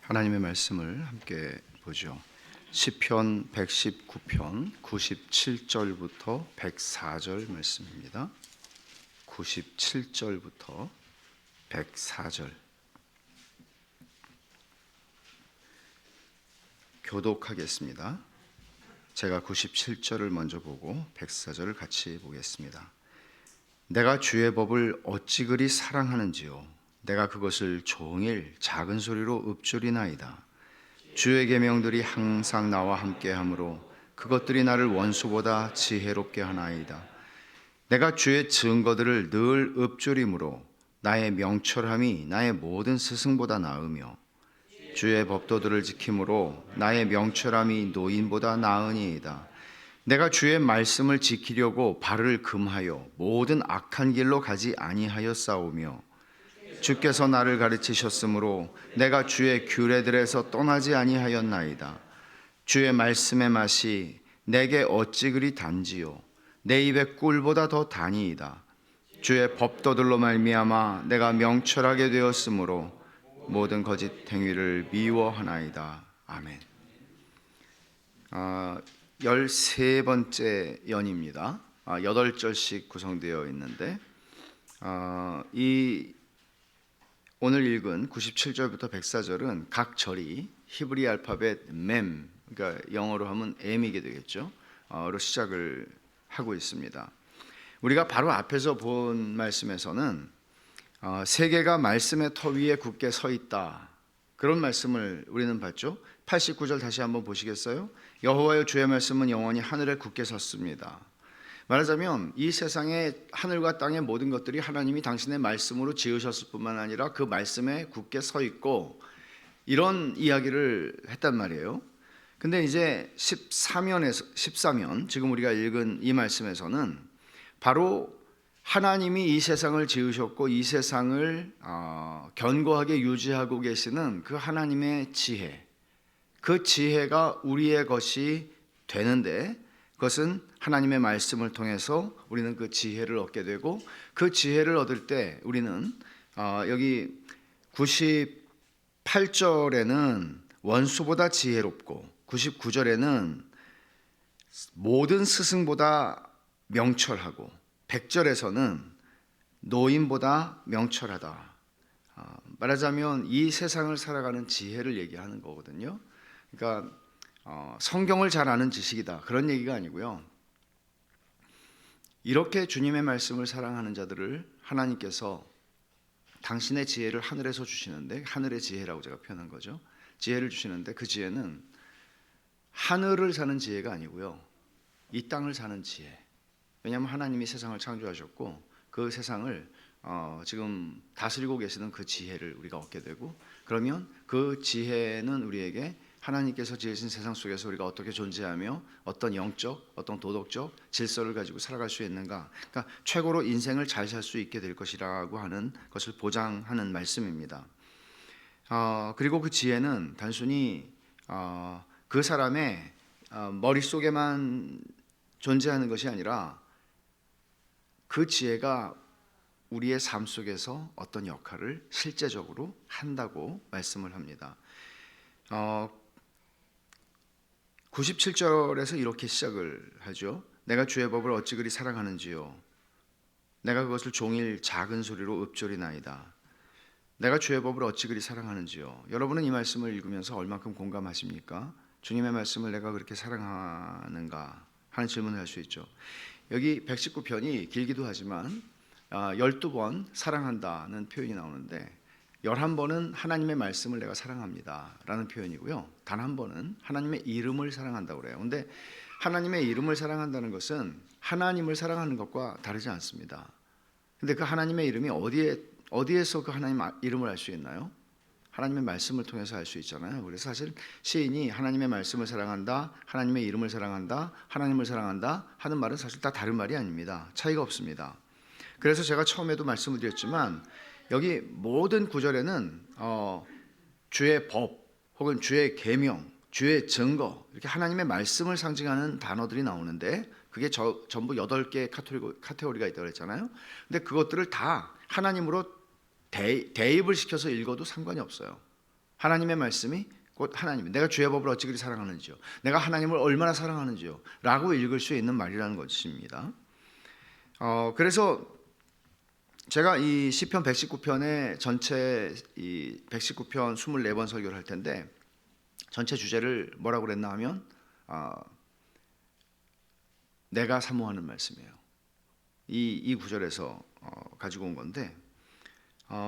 하나님의 말씀을 함께 보죠. 시편 119편 97절부터 104절 말씀입니다. 97절부터 104절. 교독하겠습니다. 제가 97절을 먼저 보고 104절을 같이 보겠습니다. 내가 주의 법을 어찌 그리 사랑하는지요. 내가 그것을 종일 작은 소리로 읊조리나이다. 주의 계명들이 항상 나와 함께하므로 그것들이 나를 원수보다 지혜롭게 하나이다. 내가 주의 증거들을 늘 읊조림으로 나의 명철함이 나의 모든 스승보다 나으며 주의 법도들을 지킴으로 나의 명철함이 노인보다 나으니이다. 내가 주의 말씀을 지키려고 발을 금하여 모든 악한 길로 가지 아니하였사오며 주께서 나를 가르치셨으므로 내가 주의 규례들에서 떠나지 아니하였나이다. 주의 말씀의 맛이 내게 어찌 그리 단지요 내 입의 꿀보다 더 다니이다. 주의 법도들로 말미암아 내가 명철하게 되었으므로 모든 거짓 행위를 미워하나이다. 아멘. 13번째 연입니다. 8절씩 구성되어 있는데 오늘 읽은 97절부터 104절은 각 절이 히브리 알파벳 맴, 그러니까 영어로 하면 M이게 되겠죠. 로 시작을 하고 있습니다. 우리가 바로 앞에서 본 말씀에서는 세계가 말씀의 터 위에 굳게 서 있다, 그런 말씀을 우리는 봤죠. 89절 다시 한번 보시겠어요? 여호와의 주의 말씀은 영원히 하늘에 굳게 섰습니다. 말하자면 이 세상의 하늘과 땅의 모든 것들이 하나님이 당신의 말씀으로 지으셨을 뿐만 아니라 그 말씀에 굳게 서 있고, 이런 이야기를 했단 말이에요. 근데 이제 14면 지금 우리가 읽은 이 말씀에서는 바로 하나님이 이 세상을 지으셨고 이 세상을 견고하게 유지하고 계시는 그 하나님의 지혜, 그 지혜가 우리의 것이 되는데, 그것은 하나님의 말씀을 통해서 우리는 그 지혜를 얻게 되고, 그 지혜를 얻을 때 우리는 여기 98절에는 원수보다 지혜롭고 99절에는 모든 스승보다 명철하고 100절에서는 노인보다 명철하다. 말하자면 이 세상을 살아가는 지혜를 얘기하는 거거든요. 그러니까 성경을 잘 아는 지식이다, 그런 얘기가 아니고요. 이렇게 주님의 말씀을 사랑하는 자들을 하나님께서 당신의 지혜를 하늘에서 주시는데, 하늘의 지혜라고 제가 표현한 거죠. 지혜를 주시는데 그 지혜는 하늘을 사는 지혜가 아니고요, 이 땅을 사는 지혜. 왜냐하면 하나님이 세상을 창조하셨고 그 세상을 지금 다스리고 계시는 그 지혜를 우리가 얻게 되고, 그러면 그 지혜는 우리에게 하나님께서 지으신 세상 속에서 우리가 어떻게 존재하며 어떤 영적, 어떤 도덕적 질서를 가지고 살아갈 수 있는가, 그러니까 최고로 인생을 잘 살 수 있게 될 것이라고 하는 것을 보장하는 말씀입니다. 그리고 그 지혜는 단순히 그 사람의 머릿속에만 존재하는 것이 아니라 그 지혜가 우리의 삶 속에서 어떤 역할을 실제적으로 한다고 말씀을 합니다. 97절에서 이렇게 시작을 하죠. 내가 주의 법을 어찌 그리 사랑하는지요. 내가 그것을 종일 작은 소리로 읊조리나이다. 내가 주의 법을 어찌 그리 사랑하는지요. 여러분은 이 말씀을 읽으면서 얼만큼 공감하십니까? 주님의 말씀을 내가 그렇게 사랑하는가 하는 질문을 할 수 있죠. 여기 119편이 길기도 하지만 12번 사랑한다는 표현이 나오는데, 11번은 하나님의 말씀을 내가 사랑합니다 라는 표현이고요, 단 한 번은 하나님의 이름을 사랑한다고 그래요. 근데 하나님의 이름을 사랑한다는 것은 하나님을 사랑하는 것과 다르지 않습니다. 근데 그 하나님의 이름이 어디에서 그 하나님 이름을 알 수 있나요? 하나님의 말씀을 통해서 알 수 있잖아요. 그래서 사실 시인이 하나님의 말씀을 사랑한다, 하나님의 이름을 사랑한다, 하나님을 사랑한다 하는 말은 사실 다 다른 말이 아닙니다. 차이가 없습니다. 그래서 제가 처음에도 말씀을 드렸지만 여기 모든 구절에는 주의 법 혹은 주의 계명, 주의 증거, 이렇게 하나님의 말씀을 상징하는 단어들이 나오는데, 그게 전부 8개의 카테고리가 있다고 했잖아요. 근데 그것들을 다 하나님으로 대입을 시켜서 읽어도 상관이 없어요. 하나님의 말씀이 곧 하나님, 내가 주의 법을 어찌 그리 사랑하는지요, 내가 하나님을 얼마나 사랑하는지요 라고 읽을 수 있는 말이라는 것입니다. 그래서 제가 이 시편 119편의 전체 이 119편 24번 설교를 할 텐데 전체 주제를 뭐라고 그랬나 하면 내가 사모하는 말씀이에요. 이 구절에서 가지고 온 건데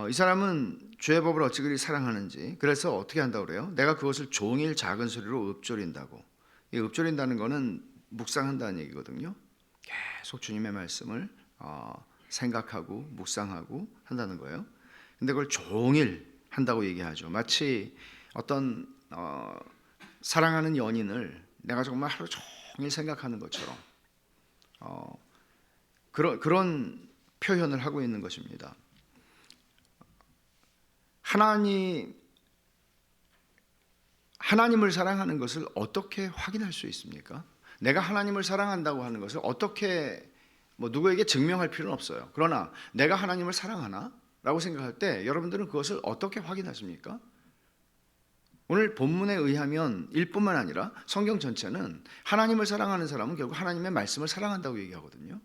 이 사람은 주의 법을 어찌 그리 사랑하는지, 그래서 어떻게 한다고 그래요? 내가 그것을 종일 작은 소리로 읊조린다고. 이 읊조린다는 거는 묵상한다는 얘기거든요. 계속 주님의 말씀을 생각하고 묵상하고 한다는 거예요. 근데 그걸 종일 한다고 얘기하죠. 마치 어떤 사랑하는 연인을 내가 정말 하루 종일 생각하는 것처럼 그런 표현을 하고 있는 것입니다. 하나님을 사랑하는 것을 어떻게 확인할 수 있습니까? 내가 하나님을 사랑한다고 하는 것을 어떻게 누구에게 증명할 필요는 없어요. 그러나 내가 하나님을 사랑하나? 라고 생각할 때 여러분들은 그것을 어떻게 확인하십니까? 오늘 본문에 의하면 일뿐만 아니라 성경 전체는 하나님을 사랑하는 사람은 결국 하나님의 말씀을 사랑한다고 얘기하거든요.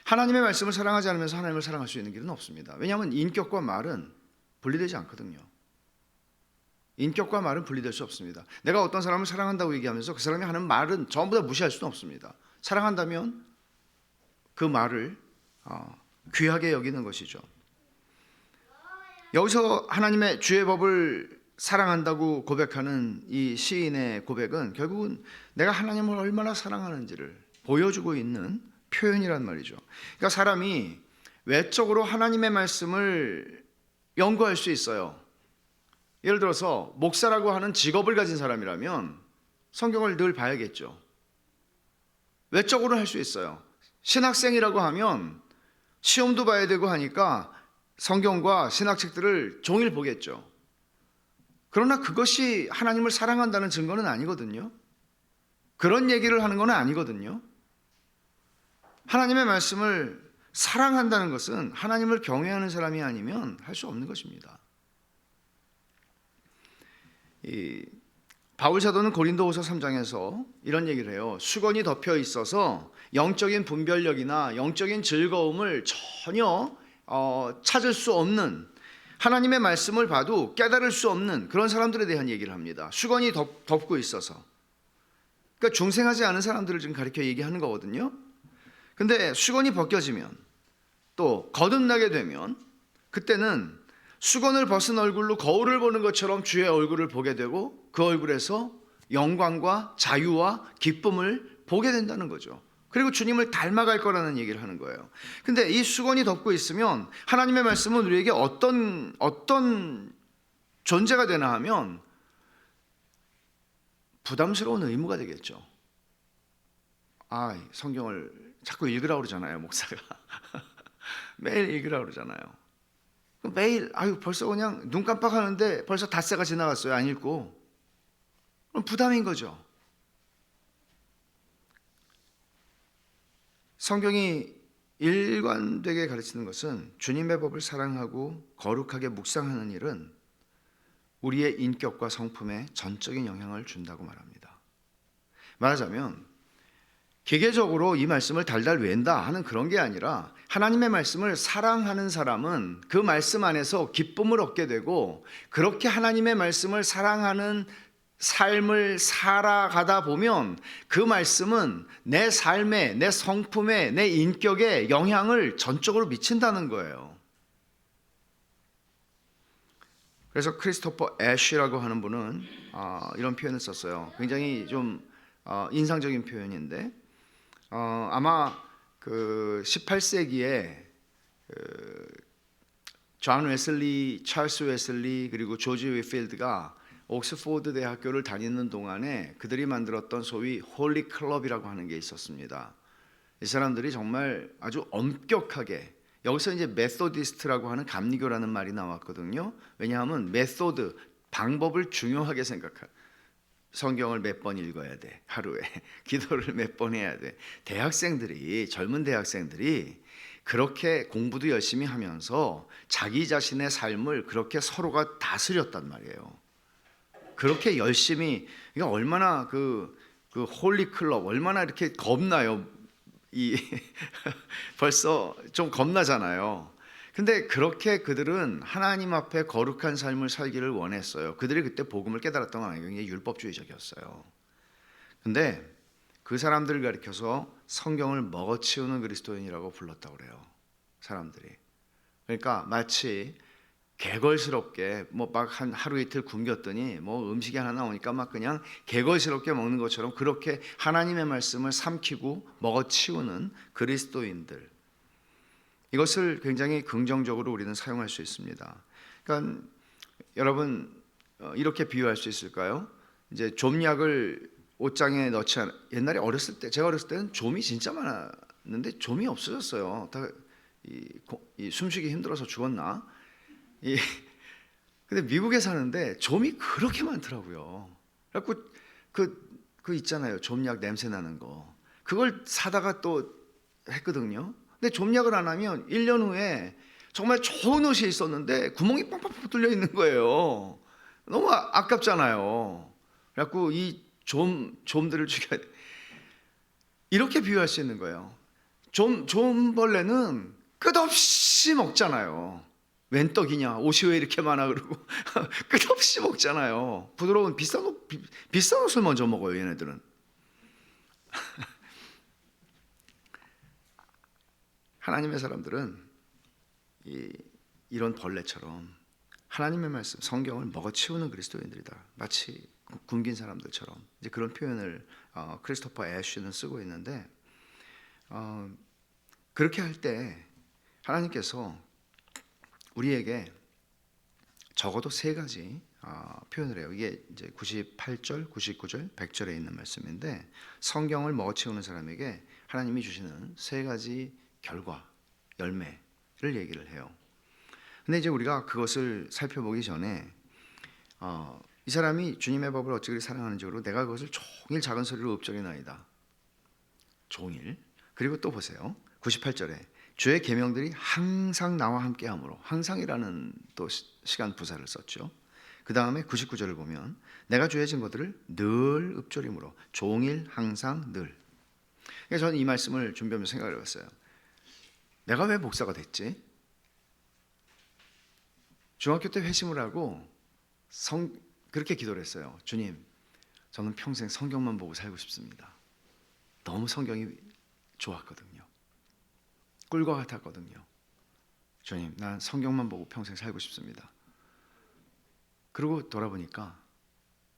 하나님의 말씀을 사랑하지 않으면서 하나님을 사랑할 수 있는 길은 없습니다. 왜냐하면 인격과 말은 분리되지 않거든요. 인격과 말은 분리될 수 없습니다. 내가 어떤 사람을 사랑한다고 얘기하면서 그 사람이 하는 말은 전부 다 무시할 수는 없습니다. 사랑한다면 그 말을 귀하게 여기는 것이죠. 여기서 하나님의 주의 법을 사랑한다고 고백하는 이 시인의 고백은 결국은 내가 하나님을 얼마나 사랑하는지를 보여주고 있는 표현이란 말이죠. 그러니까 사람이 외적으로 하나님의 말씀을 연구할 수 있어요. 예를 들어서 목사라고 하는 직업을 가진 사람이라면 성경을 늘 봐야겠죠. 외적으로 할 수 있어요. 신학생이라고 하면 시험도 봐야 되고 하니까 성경과 신학책들을 종일 보겠죠. 그러나 그것이 하나님을 사랑한다는 증거는 아니거든요. 그런 얘기를 하는 건 아니거든요. 하나님의 말씀을 사랑한다는 것은 하나님을 경외하는 사람이 아니면 할 수 없는 것입니다. 바울 사도는 고린도후서 3장에서 이런 얘기를 해요. 수건이 덮여 있어서 영적인 분별력이나 영적인 즐거움을 전혀 찾을 수 없는, 하나님의 말씀을 봐도 깨달을 수 없는 그런 사람들에 대한 얘기를 합니다. 수건이 덮고 있어서. 그러니까 중생하지 않은 사람들을 지금 가리켜 얘기하는 거거든요. 근데 수건이 벗겨지면 또 거듭나게 되면 그때는 수건을 벗은 얼굴로 거울을 보는 것처럼 주의 얼굴을 보게 되고 그 얼굴에서 영광과 자유와 기쁨을 보게 된다는 거죠. 그리고 주님을 닮아갈 거라는 얘기를 하는 거예요. 근데 이 수건이 덮고 있으면 하나님의 말씀은 우리에게 어떤 존재가 되나 하면 부담스러운 의무가 되겠죠. 성경을 자꾸 읽으라고 그러잖아요, 목사가. 매일 읽으라고 그러잖아요. 매일 벌써 그냥 눈 깜빡하는데 벌써 닷새가 지나갔어요. 안 읽고. 그럼 부담인 거죠. 성경이 일관되게 가르치는 것은 주님의 법을 사랑하고 거룩하게 묵상하는 일은 우리의 인격과 성품에 전적인 영향을 준다고 말합니다. 말하자면 기계적으로 이 말씀을 달달 외운다 하는 그런 게 아니라 하나님의 말씀을 사랑하는 사람은 그 말씀 안에서 기쁨을 얻게 되고 그렇게 하나님의 말씀을 사랑하는 삶을 살아가다 보면 그 말씀은 내 삶에, 내 성품에, 내 인격에 영향을 전적으로 미친다는 거예요. 그래서 크리스토퍼 애쉬라고 하는 분은 이런 표현을 썼어요. 굉장히 좀 인상적인 표현인데 아마 그 18세기에 존 웨슬리, 찰스 웨슬리 그리고 조지 웨필드가 옥스포드 대학교를 다니는 동안에 그들이 만들었던 소위 홀리 클럽이라고 하는 게 있었습니다. 이 사람들이 정말 아주 엄격하게, 여기서 이제 메소디스트라고 하는 감리교라는 말이 나왔거든요. 왜냐하면 메소드, 방법을 중요하게 생각한, 성경을 몇 번 읽어야 돼, 하루에 기도를 몇 번 해야 돼. 젊은 대학생들이 그렇게 공부도 열심히 하면서 자기 자신의 삶을 그렇게 서로가 다스렸단 말이에요. 그렇게 열심히, 그러니까 얼마나 그 홀리 클럽 얼마나 이렇게 겁나요. 이 벌써 좀 겁나잖아요. 근데 그렇게 그들은 하나님 앞에 거룩한 삶을 살기를 원했어요. 그들이 그때 복음을 깨달았던 건 아니고 굉장히 율법주의적이었어요. 근데 그 사람들을 가리켜서 성경을 먹어치우는 그리스도인이라고 불렀다고 그래요. 사람들이. 그러니까 마치 개걸스럽게 뭐 막 한 하루 이틀 굶겼더니 뭐 음식이 하나 나오니까 막 그냥 개걸스럽게 먹는 것처럼 그렇게 하나님의 말씀을 삼키고 먹어치우는 그리스도인들, 이것을 굉장히 긍정적으로 우리는 사용할 수 있습니다. 그러니까 여러분 이렇게 비유할 수 있을까요? 이제 좀약을 옷장에 넣지 않. 옛날에 어렸을 때, 제가 어렸을 때는 좀이 진짜 많았는데 좀이 없어졌어요. 다 이 숨쉬기 힘들어서 죽었나? 근데 미국에 사는데 좀이 그렇게 많더라고요. 그래갖고 그 있잖아요. 좀약 냄새 나는 거. 그걸 사다가 또 했거든요. 근데 좀약을 안 하면 1년 후에 정말 좋은 옷이 있었는데 구멍이 뻥뻥뻥 뚫려 있는 거예요. 너무 아깝잖아요. 그래갖고 이 좀들을 죽여야 돼. 이렇게 비유할 수 있는 거예요. 좀벌레는 끝없이 먹잖아요. 웬 떡이냐, 옷이 왜 이렇게 많아, 그러고 끝없이 먹잖아요. 부드러운 비싼 옷을 먼저 먹어요, 얘네들은. 하나님의 사람들은 이런 벌레처럼 하나님의 말씀, 성경을 먹어치우는 그리스도인들이다. 마치 굶긴 사람들처럼. 이제 그런 표현을 크리스토퍼 애쉬는 쓰고 있는데, 그렇게 할 때 하나님께서 우리에게 적어도 세 가지 표현을 해요. 이게 이제 98절, 99절, 100절에 있는 말씀인데, 성경을 먹어치우는 사람에게 하나님이 주시는 세 가지 결과, 열매를 얘기를 해요. 근데 이제 우리가 그것을 살펴보기 전에 이 사람이 주님의 법을 어찌 그리 사랑하는지로 내가 그것을 종일 작은 소리로 읊조리나이다. 종일. 그리고 또 보세요. 98절에 주의 계명들이 항상 나와 함께함으로, 항상이라는 또 시간 부사를 썼죠. 그 다음에 99절을 보면 내가 주의 증거들을 늘 읊조림으로, 종일, 항상, 늘. 그래서 저는 이 말씀을 준비하면서 생각을 해봤어요. 내가 왜 목사가 됐지? 중학교 때 회심을 하고 그렇게 기도를 했어요. 주님, 저는 평생 성경만 보고 살고 싶습니다. 너무 성경이 좋았거든요. 꿀과 같았거든요. 주님, 난 성경만 보고 평생 살고 싶습니다. 그리고 돌아보니까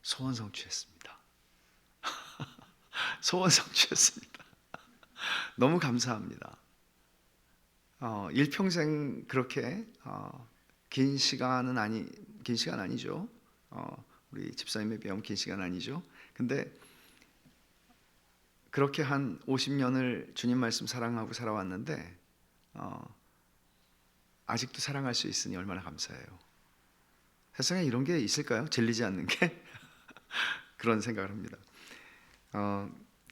소원 성취했습니다. 소원 성취했습니다. 너무 감사합니다. 일평생 그렇게 긴 시간 아니죠. 우리 집사님에 비하면 긴 시간 아니죠. 근데 그렇게 한 50년을 주님 말씀 사랑하고 살아왔는데 아직도 사랑할 수 있으니 얼마나 감사해요. 세상에 이런 게 있을까요? 질리지 않는 게? 그런 생각을 합니다.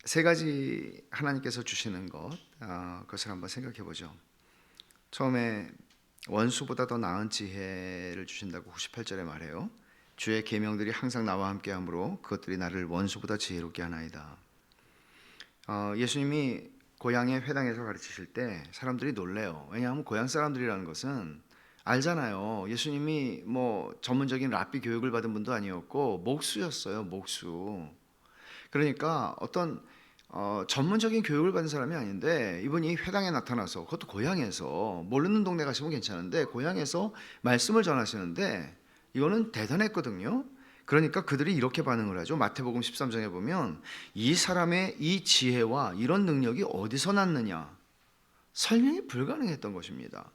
세 가지 하나님께서 주시는 그것을 한번 생각해 보죠. 처음에 원수보다 더 나은 지혜를 주신다고 98절에 말해요. 주의 계명들이 항상 나와 함께함으로 그것들이 나를 원수보다 지혜롭게 하나이다. 예수님이 고향의 회당에서 가르치실 때 사람들이 놀래요. 왜냐하면 고향 사람들이라는 것은 알잖아요. 예수님이 뭐 전문적인 랍비 교육을 받은 분도 아니었고 목수였어요. 목수. 그러니까 어떤 전문적인 교육을 받은 사람이 아닌데 이분이 회당에 나타나서, 그것도 고향에서, 모르는 동네 가시면 괜찮은데 고향에서 말씀을 전하시는데 이거는 대단했거든요. 그러니까 그들이 이렇게 반응을 하죠. 마태복음 13장에 보면 이 사람의 이 지혜와 이런 능력이 어디서 났느냐, 설명이 불가능했던 것입니다.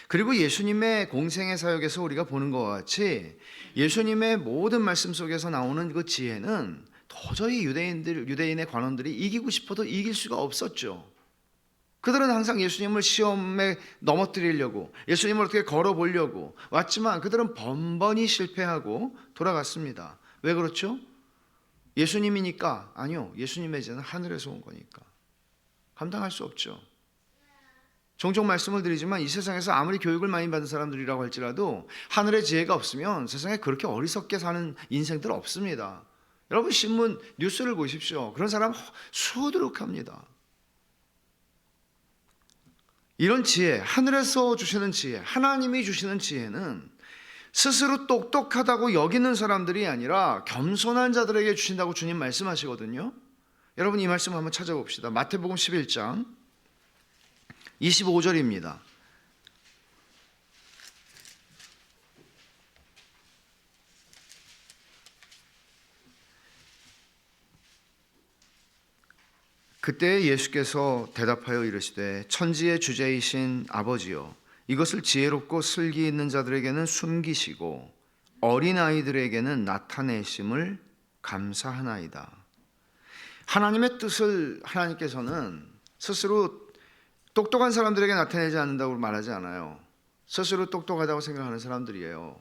그리고 예수님의 공생의 사역에서 우리가 보는 것과 같이 예수님의 모든 말씀 속에서 나오는 그 지혜는 도저히 유대인의 관원들이 이기고 싶어도 이길 수가 없었죠. 그들은 항상 예수님을 시험에 넘어뜨리려고, 예수님을 어떻게 걸어보려고 왔지만 그들은 번번이 실패하고 돌아갔습니다. 왜 그렇죠? 예수님이니까? 아니요, 예수님의 제는 하늘에서 온 거니까 감당할 수 없죠. 종종 말씀을 드리지만 이 세상에서 아무리 교육을 많이 받은 사람들이라고 할지라도 하늘의 지혜가 없으면 세상에 그렇게 어리석게 사는 인생들 없습니다. 여러분 신문 뉴스를 보십시오. 그런 사람 수두룩합니다. 이런 지혜, 하늘에서 주시는 지혜, 하나님이 주시는 지혜는 스스로 똑똑하다고 여기는 사람들이 아니라 겸손한 자들에게 주신다고 주님 말씀하시거든요. 여러분 이 말씀 한번 찾아봅시다. 마태복음 11장 25절입니다. 그때 예수께서 대답하여 이르시되 천지의 주제이신 아버지여 이것을 지혜롭고 슬기 있는 자들에게는 숨기시고 어린아이들에게는 나타내심을 감사하나이다. 하나님의 뜻을 하나님께서는 스스로 똑똑한 사람들에게 나타내지 않는다고 말하지 않아요. 스스로 똑똑하다고 생각하는 사람들이에요.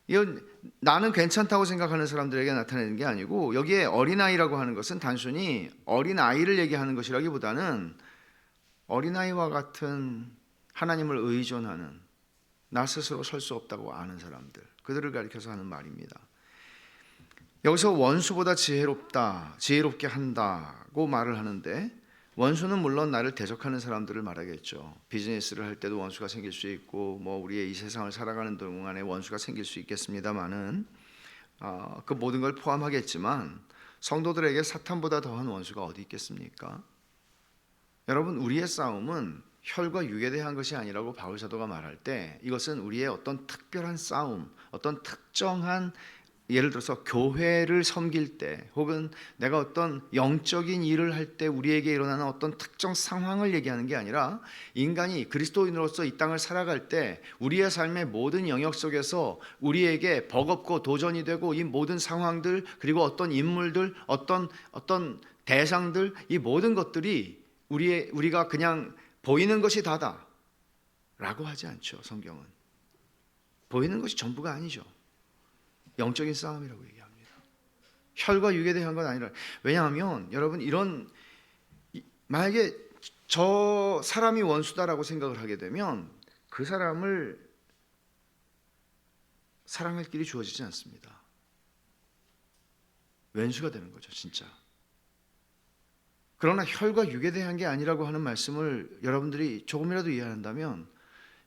이건 나는 괜찮다고 생각하는 사람들에게 나타내는 게 아니고 여기에 어린아이라고 하는 것은 단순히 어린아이를 얘기하는 것이라기보다는 어린아이와 같은 하나님을 의존하는 나 스스로 설 수 없다고 아는 사람들, 그들을 가리켜서 하는 말입니다. 여기서 원수보다 지혜롭다, 지혜롭게 한다고 말을 하는데 원수는 물론 나를 대적하는 사람들을 말하겠죠. 비즈니스를 할 때도 원수가 생길 수 있고 우리의 이 세상을 살아가는 동안에 원수가 생길 수 있겠습니다만은 그 모든 걸 포함하겠지만 성도들에게 사탄보다 더한 원수가 어디 있겠습니까? 여러분 우리의 싸움은 혈과 육에 대한 것이 아니라고 바울 사도가 말할 때 이것은 우리의 어떤 특별한 싸움, 어떤 특정한 예를 들어서 교회를 섬길 때 혹은 내가 어떤 영적인 일을 할 때 우리에게 일어나는 어떤 특정 상황을 얘기하는 게 아니라 인간이 그리스도인으로서 이 땅을 살아갈 때 우리의 삶의 모든 영역 속에서 우리에게 버겁고 도전이 되고 이 모든 상황들 그리고 어떤 인물들 어떤 대상들 이 모든 것들이 우리가 그냥 보이는 것이 다다 라고 하지 않죠. 성경은 보이는 것이 전부가 아니죠. 영적인 싸움이라고 얘기합니다. 혈과 육에 대한 건 아니라 왜냐하면 여러분 만약에 저 사람이 원수다라고 생각을 하게 되면 그 사람을 사랑할 길이 주어지지 않습니다. 왼수가 되는 거죠 진짜. 그러나 혈과 육에 대한 게 아니라고 하는 말씀을 여러분들이 조금이라도 이해한다면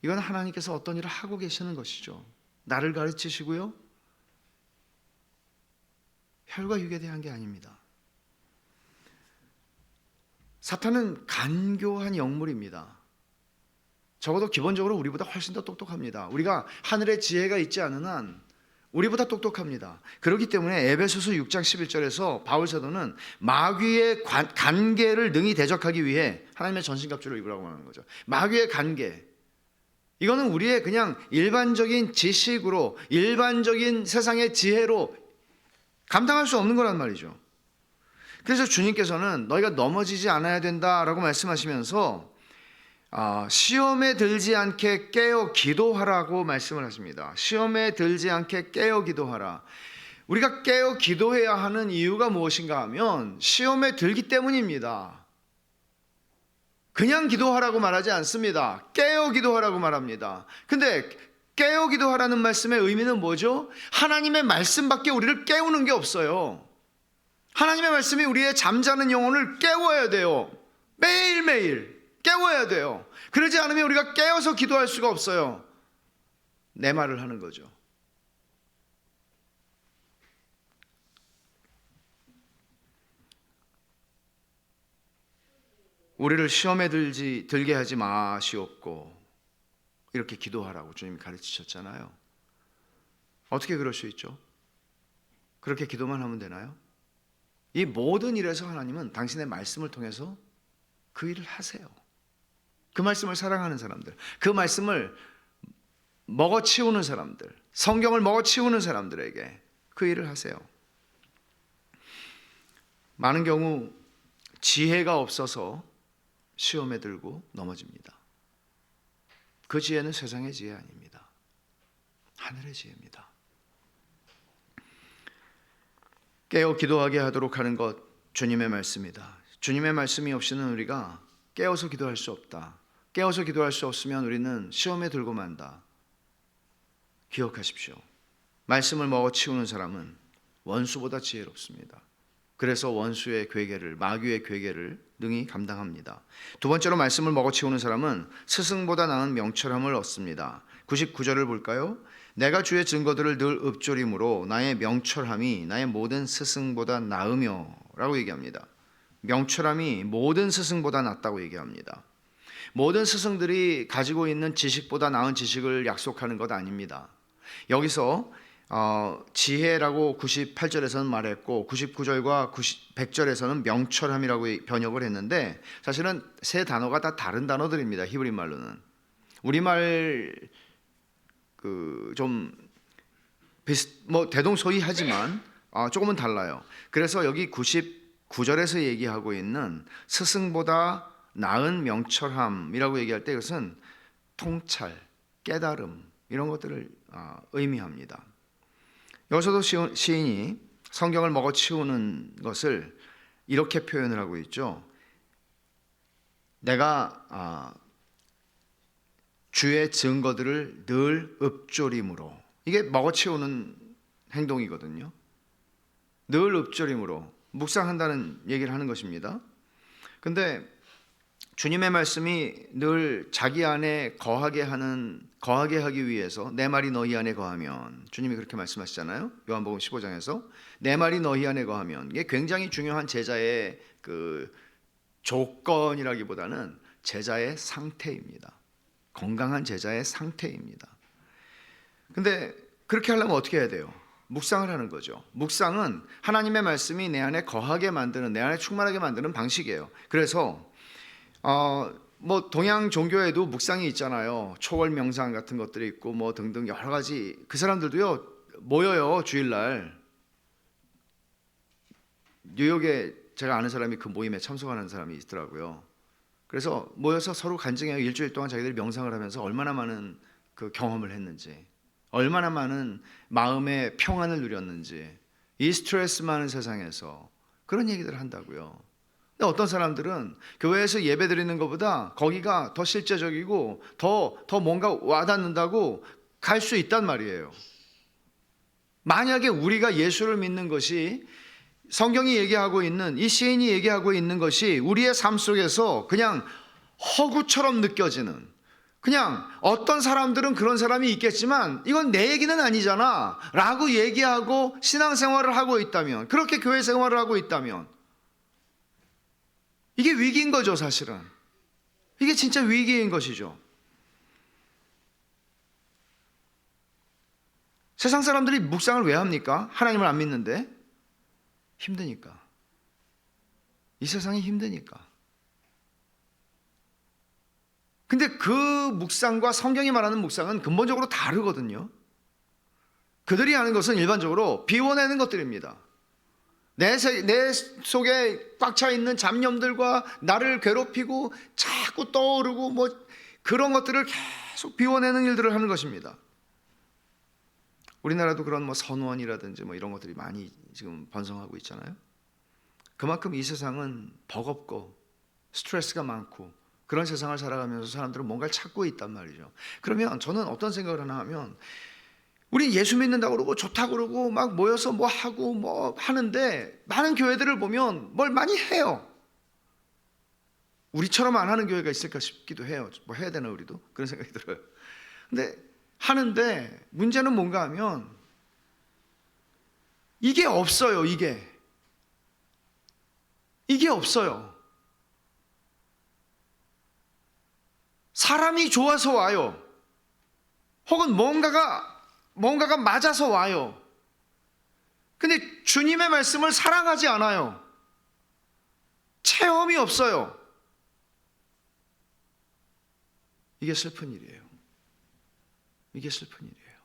이건 하나님께서 어떤 일을 하고 계시는 것이죠. 나를 가르치시고요 혈과 육에 대한 게 아닙니다. 사탄은 간교한 영물입니다. 적어도 기본적으로 우리보다 훨씬 더 똑똑합니다. 우리가 하늘의 지혜가 있지 않은 한 우리보다 똑똑합니다. 그렇기 때문에 에베소서 6장 11절에서 바울 사도는 마귀의 간계를 능히 대적하기 위해 하나님의 전신갑주를 입으라고 하는 거죠. 마귀의 간계, 이거는 우리의 그냥 일반적인 지식으로 일반적인 세상의 지혜로 감당할 수 없는 거란 말이죠. 그래서 주님께서는 너희가 넘어지지 않아야 된다라고 말씀하시면서 시험에 들지 않게 깨어 기도하라고 말씀을 하십니다. 시험에 들지 않게 깨어 기도하라. 우리가 깨어 기도해야 하는 이유가 무엇인가 하면 시험에 들기 때문입니다. 그냥 기도하라고 말하지 않습니다. 깨어 기도하라고 말합니다. 근데 깨어 기도하라는 말씀의 의미는 뭐죠? 하나님의 말씀밖에 우리를 깨우는 게 없어요. 하나님의 말씀이 우리의 잠자는 영혼을 깨워야 돼요. 매일매일 깨워야 돼요. 그러지 않으면 우리가 깨어서 기도할 수가 없어요. 내 말을 하는 거죠. 우리를 시험에 들게 하지 마시옵고 이렇게 기도하라고 주님이 가르치셨잖아요. 어떻게 그럴 수 있죠? 그렇게 기도만 하면 되나요? 이 모든 일에서 하나님은 당신의 말씀을 통해서 그 일을 하세요. 그 말씀을 사랑하는 사람들, 그 말씀을 먹어치우는 사람들, 성경을 먹어치우는 사람들에게 그 일을 하세요. 많은 경우 지혜가 없어서 시험에 들고 넘어집니다. 그 지혜는 세상의 지혜 아닙니다. 하늘의 지혜입니다. 깨어 기도하게 하도록 하는 것 주님의 말씀이다. 주님의 말씀이 없이는 우리가 깨어서 기도할 수 없다. 깨어서 기도할 수 없으면 우리는 시험에 들고 만다. 기억하십시오. 말씀을 먹어치우는 사람은 원수보다 지혜롭습니다. 그래서 원수의 괴계를, 마귀의 괴계를 능히 감당합니다. 두 번째로 말씀을 먹어치우는 사람은 스승보다 나은 명철함을 얻습니다. 99절을 볼까요? 내가 주의 증거들을 늘 읊조림으로 나의 명철함이 나의 모든 스승보다 나으며 라고 얘기합니다. 명철함이 모든 스승보다 낫다고 얘기합니다. 모든 스승들이 가지고 있는 지식보다 나은 지식을 약속하는 것 아닙니다. 여기서 지혜라고 98절에서는 말했고 99절과 100절에서는 명철함이라고 번역을 했는데 사실은 세 단어가 다 다른 단어들입니다. 히브리 말로는. 우리말 좀 대동소이하지만 조금은 달라요. 그래서 여기 99절에서 얘기하고 있는 스승보다 나은 명철함이라고 얘기할 때 이것은 통찰, 깨달음 이런 것들을 의미합니다. 여기서도 시인이 성경을 먹어치우는 것을 이렇게 표현을 하고 있죠. 내가 주의 증거들을 늘 읊조림으로. 이게 먹어치우는 행동이거든요. 늘 읊조림으로 묵상한다는 얘기를 하는 것입니다. 근데 주님의 말씀이 늘 자기 안에 거하게 하기 위해서 내 말이 너희 안에 거하면, 주님이 그렇게 말씀하시잖아요. 요한복음 15장에서 내 말이 너희 안에 거하면. 이게 굉장히 중요한 제자의 조건이라기보다는 제자의 상태입니다. 건강한 제자의 상태입니다. 근데 그렇게 하려면 어떻게 해야 돼요? 묵상을 하는 거죠. 묵상은 하나님의 말씀이 내 안에 거하게 만드는, 내 안에 충만하게 만드는 방식이에요. 그래서 동양 종교에도 묵상이 있잖아요. 초월 명상 같은 것들이 있고 등등 여러 가지. 그 사람들도요 모여요. 주일날 뉴욕에 제가 아는 사람이 그 모임에 참석하는 사람이 있더라고요. 그래서 모여서 서로 간증해요. 일주일 동안 자기들이 명상을 하면서 얼마나 많은 그 경험을 했는지, 얼마나 많은 마음의 평안을 누렸는지, 이 스트레스 많은 세상에서 그런 얘기들을 한다고요. 근데 어떤 사람들은 교회에서 예배 드리는 것보다 거기가 더 실제적이고 더 뭔가 와닿는다고 갈 수 있단 말이에요. 만약에 우리가 예수를 믿는 것이 성경이 얘기하고 있는, 이 시인이 얘기하고 있는 것이 우리의 삶 속에서 그냥 허구처럼 느껴지는, 그냥 어떤 사람들은 그런 사람이 있겠지만 이건 내 얘기는 아니잖아 라고 얘기하고 신앙생활을 하고 있다면, 그렇게 교회 생활을 하고 있다면 이게 위기인 거죠. 사실은 이게 진짜 위기인 것이죠. 세상 사람들이 묵상을 왜 합니까? 하나님을 안 믿는데. 힘드니까. 이 세상이 힘드니까. 근데 그 묵상과 성경이 말하는 묵상은 근본적으로 다르거든요. 그들이 하는 것은 일반적으로 비워내는 것들입니다. 내 속에 꽉 차 있는 잡념들과 나를 괴롭히고 자꾸 떠오르고 그런 것들을 계속 비워내는 일들을 하는 것입니다. 우리나라도 그런 선원이라든지 이런 것들이 많이 지금 번성하고 있잖아요. 그만큼 이 세상은 버겁고 스트레스가 많고 그런 세상을 살아가면서 사람들은 뭔가를 찾고 있단 말이죠. 그러면 저는 어떤 생각을 하나 하면, 우리 예수 믿는다고 그러고 좋다고 그러고 막 모여서 하고 하는데 많은 교회들을 보면 뭘 많이 해요. 우리처럼 안 하는 교회가 있을까 싶기도 해요. 해야 되나 우리도? 그런 생각이 들어요. 근데 하는데 문제는 뭔가 하면 이게 없어요. 이게 없어요. 사람이 좋아서 와요. 혹은 뭔가가 맞아서 와요. 근데 주님의 말씀을 사랑하지 않아요. 체험이 없어요. 이게 슬픈 일이에요. 이게 슬픈 일이에요.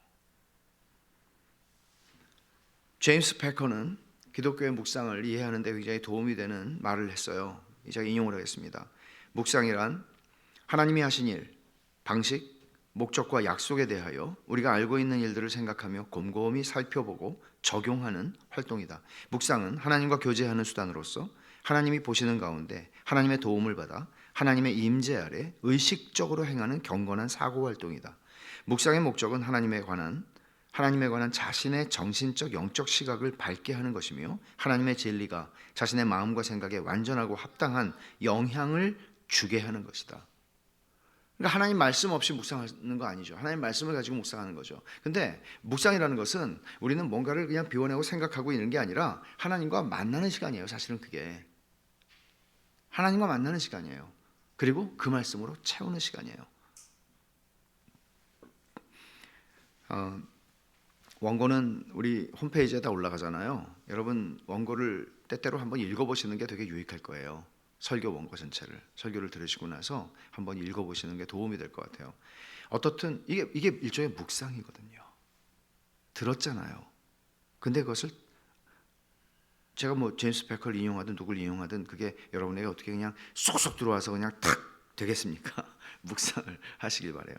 제임스 패커는 기독교의 묵상을 이해하는 데 굉장히 도움이 되는 말을 했어요. 제가 인용을 하겠습니다. 묵상이란 하나님이 하신 일, 방식, 목적과 약속에 대하여 우리가 알고 있는 일들을 생각하며 곰곰이 살펴보고 적용하는 활동이다. 묵상은 하나님과 교제하는 수단으로서 하나님이 보시는 가운데 하나님의 도움을 받아 하나님의 임재 아래 의식적으로 행하는 경건한 사고 활동이다. 묵상의 목적은 하나님에 관한 자신의 정신적 영적 시각을 밝게 하는 것이며 하나님의 진리가 자신의 마음과 생각에 완전하고 합당한 영향을 주게 하는 것이다. 그러니까 하나님 말씀 없이 묵상하는 거 아니죠. 하나님 말씀을 가지고 묵상하는 거죠. 근데 묵상이라는 것은 우리는 뭔가를 그냥 비워내고 생각하고 있는 게 아니라 하나님과 만나는 시간이에요. 사실은 그게 하나님과 만나는 시간이에요. 그리고 그 말씀으로 채우는 시간이에요. 원고는 우리 홈페이지에 다 올라가잖아요. 여러분 원고를 때때로 한번 읽어보시는 게 되게 유익할 거예요. 설교 원고 전체를 설교를 들으시고 나서 한번 읽어보시는 게 도움이 될 것 같아요. 어떻든 이게 일종의 묵상이거든요. 들었잖아요. 근데 그것을 제가 뭐 제임스 베커를 인용하든 누굴 인용하든 그게 여러분에게 어떻게 그냥 쏙쏙 들어와서 그냥 탁 되겠습니까? 묵상을 하시길 바래요.